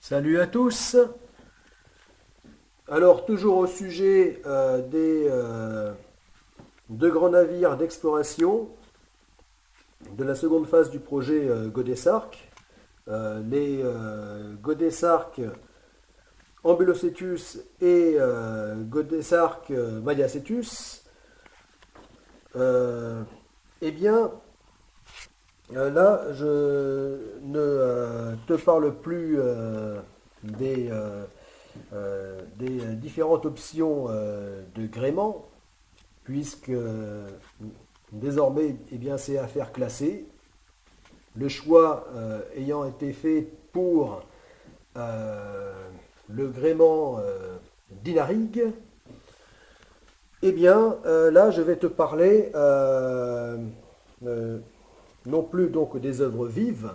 Salut à tous. Alors toujours au sujet des deux grands navires d'exploration de la seconde phase du projet Godesarc, les Godesarc Ambulocetus et Godesarc Mayacetus. Euh, eh bien, Là, je ne te parle plus des différentes options de gréement, puisque désormais, eh bien, c'est affaire classée. Le choix ayant été fait pour le gréement d'Inarig, eh bien, là, je vais te parler euh, non plus donc des œuvres vives,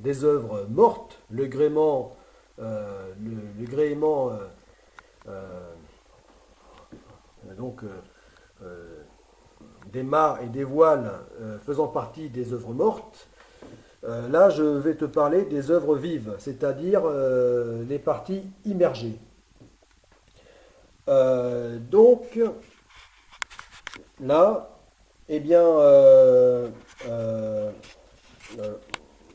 des œuvres mortes, le gréement euh, donc des mâts et des voiles faisant partie des œuvres mortes. Là, je vais te parler des œuvres vives, c'est-à-dire les parties immergées. Donc là, eh bien, euh,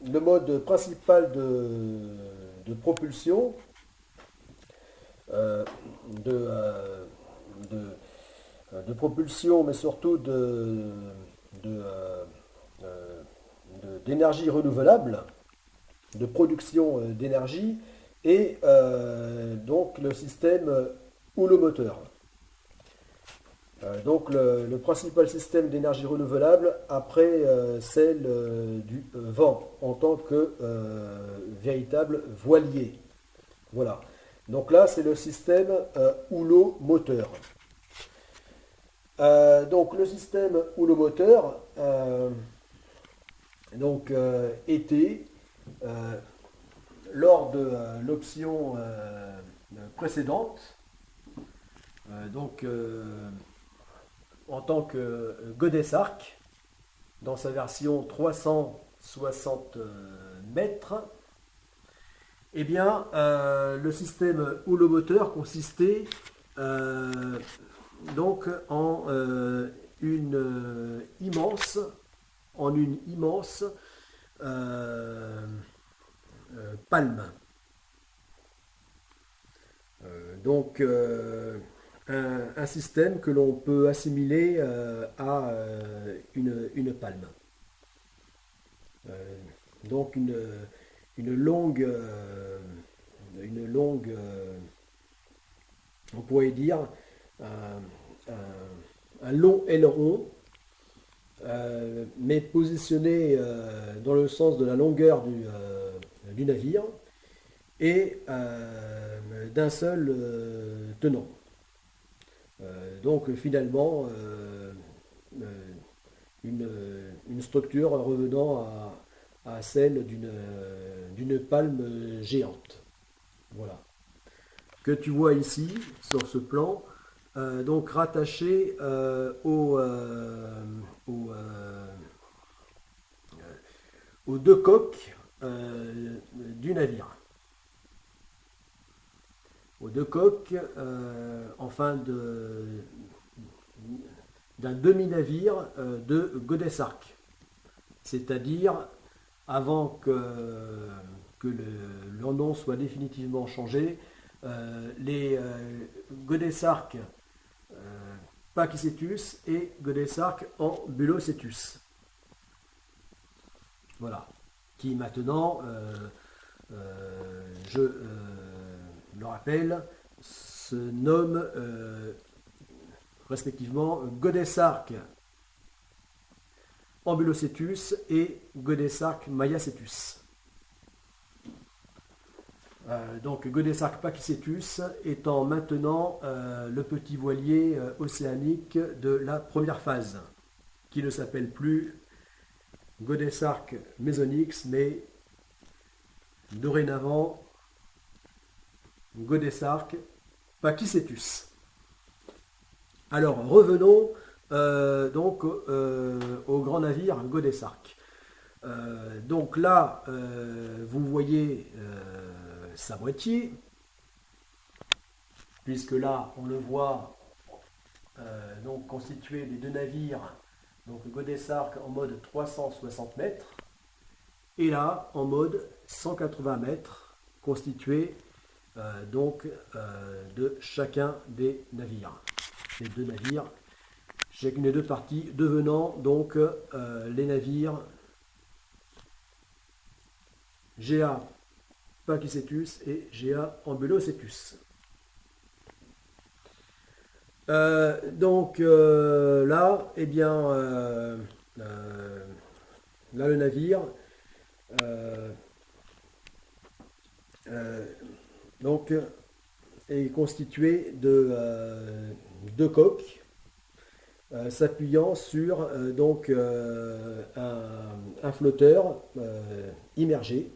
le mode principal de propulsion euh, de, euh, de propulsion, mais surtout de, euh, d'énergie renouvelable, de production d'énergie, et donc le système houlomoteur. Donc le principal système d'énergie renouvelable après celle du vent en tant que véritable voilier. Voilà. Donc là, c'est le système houlomoteur. Donc le système houlomoteur était euh, lors de l'option précédente, en tant que Godesarc, dans sa version 360 mètres, eh bien, le système houlomoteur consistait donc une immense, en une immense euh, palme. Donc, un système que l'on peut assimiler à une palme. Euh, donc, une longue, on pourrait dire, un long aileron, mais positionné dans le sens de la longueur du navire et d'un seul tenant. Donc finalement, euh, une structure revenant à celle d'une palme géante. Voilà. Que tu vois ici, sur ce plan, donc rattaché aux deux coques du navire. Aux deux coques, d'un demi-navire de Godesarc. C'est-à-dire, avant que leur nom soit définitivement changé, les Godesarc Pachycetus et Godesarc Ambulocetus. Voilà. Qui maintenant, je le rappelle, se nomment respectivement Godesarc Ambulocetus et Godesarc Mayacetus. Donc Godesarc Pachycetus étant maintenant le petit voilier océanique de la première phase, qui ne s'appelle plus Godesarc Mesonyx, mais dorénavant Godesarc Pachycetus. Alors revenons au grand navire Godesarc. Donc là, vous voyez sa moitié, puisque là, on le voit donc constitué des deux navires, donc le Godesarc en mode 360 mètres, et là, en mode 180 mètres, constitué donc de chacun des navires. Les deux navires, chacune des deux parties devenant donc les navires GA Pakicetus et GA Ambulocetus. Donc là, eh bien, là le navire donc est constitué de deux coques s'appuyant sur donc un flotteur immergé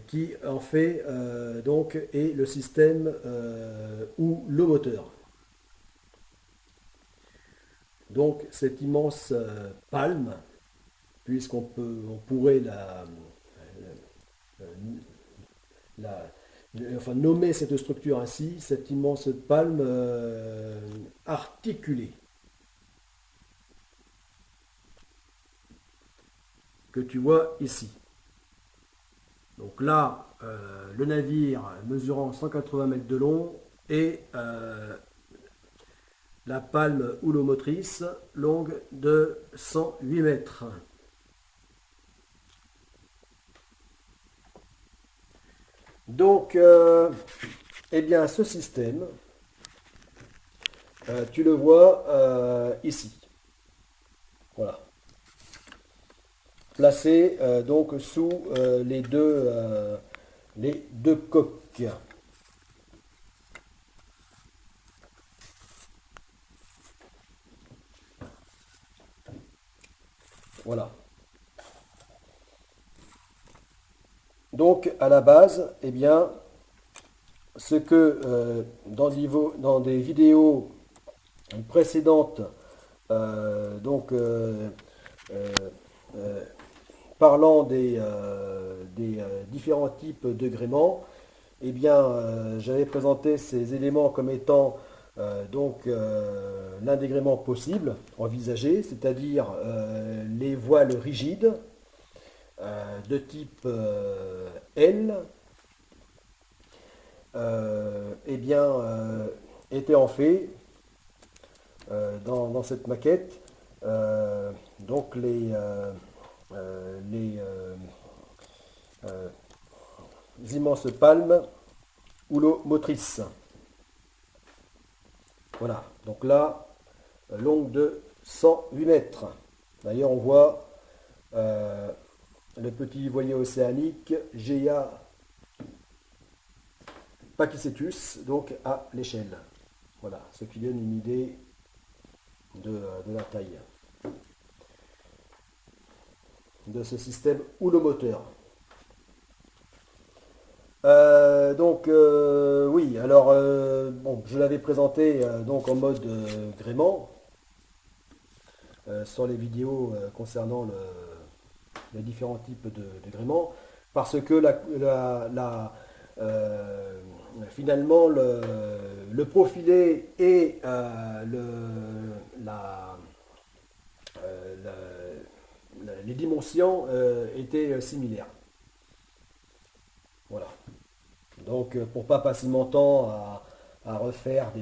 qui en fait donc est le système ou le moteur. Donc cette immense palme, puisqu'on pourrait enfin, nommer cette structure ainsi, cette immense palme articulée que tu vois ici. Donc là, le navire mesurant 180 mètres de long et la palme houlomotrice longue de 108 mètres. Donc, eh bien, ce système, tu le vois ici. Voilà. Placé donc sous les deux coques. Voilà. Donc à la base, eh bien, ce que dans des vidéos précédentes, donc parlant des différents types de gréements, eh bien, j'avais présenté ces éléments comme étant donc l'un des gréements possibles, envisagés, c'est-à-dire les voiles rigides de type L, eh bien, étaient en fait dans cette maquette donc les immenses palmes houlomotrices. Voilà, donc là, longue de 108 mètres. D'ailleurs, on voit le petit voilier océanique GA Pakicetus, donc à l'échelle. Voilà, ce qui donne une idée de la taille de ce système houlomoteur. Donc oui, alors bon, je l'avais présenté donc en mode gréement sur les vidéos concernant les différents types de gréement, parce que finalement le profilé et les dimensions étaient similaires. Voilà. Donc pour pas passer mon temps à refaire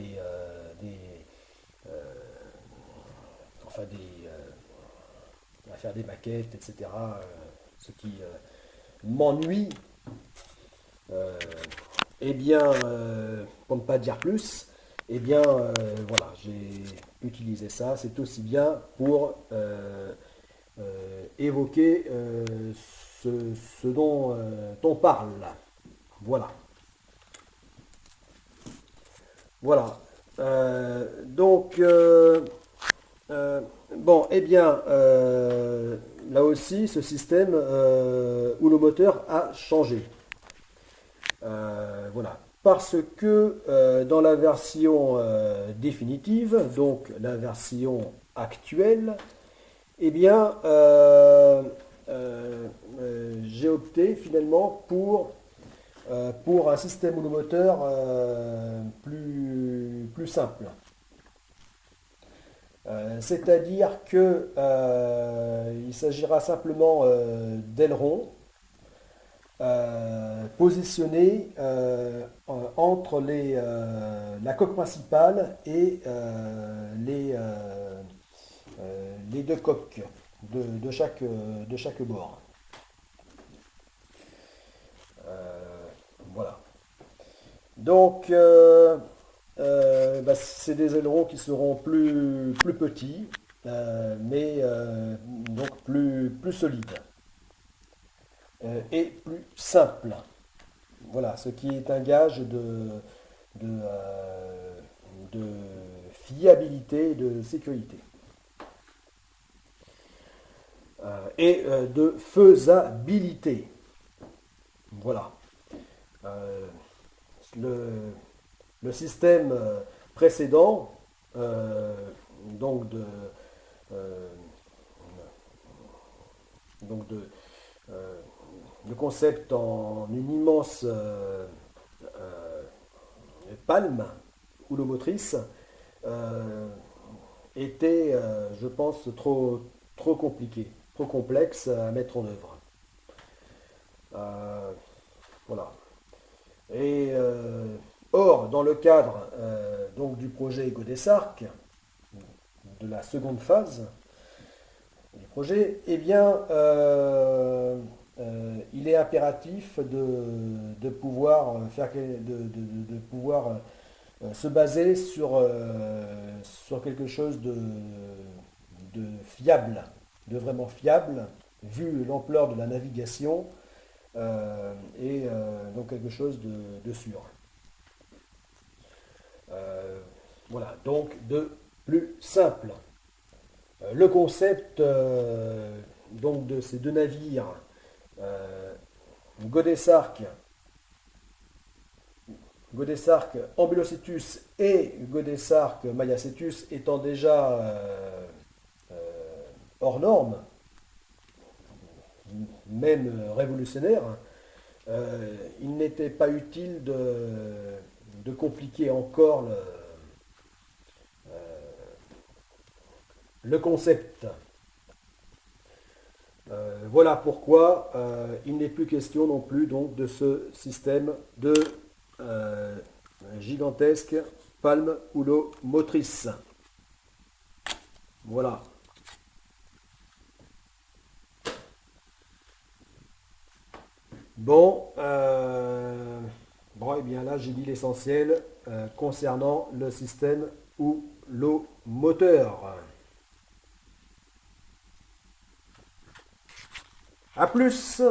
à faire des maquettes, etc. Ce qui m'ennuie. Eh bien, pour ne pas dire plus, eh bien, voilà, j'ai utilisé ça. C'est aussi bien pour évoquer ce dont on parle. Voilà. Voilà. Donc, bon, eh bien, là aussi, ce système où le moteur a changé. Voilà. Parce que dans la version définitive, donc la version actuelle, eh bien, j'ai opté finalement pour un système houlomoteur plus simple. C'est-à-dire que il s'agira simplement d'ailerons positionnés entre la coque principale et les deux coques de chaque bord. Voilà. Donc, c'est des ailerons qui seront plus petits, mais donc plus solides et plus simples. Voilà, ce qui est un gage de fiabilité et de sécurité. Et de faisabilité. Voilà. Euh, le système précédent, donc euh, donc de, euh, le concept en une immense palme houlomotrice, était, je pense, trop compliqué, trop complexe à mettre en œuvre. Euh, voilà. Et or, dans le cadre donc du projet Godessarc, de la seconde phase du projet, eh bien, il est impératif de pouvoir de pouvoir se baser sur quelque chose de fiable, de vraiment fiable, vu l'ampleur de la navigation, et donc quelque chose de sûr. Voilà, donc de plus simple. Le concept donc de ces deux navires, Godessarc, Ambulocetus et Godessarc Mayacetus étant déjà hors norme, même révolutionnaire, il n'était pas utile de compliquer encore le concept. Voilà pourquoi il n'est plus question non plus donc de ce système de gigantesque palme houlomotrice. Voilà. Bon, bon, et bien là j'ai dit l'essentiel concernant le système houlomoteur. A plus!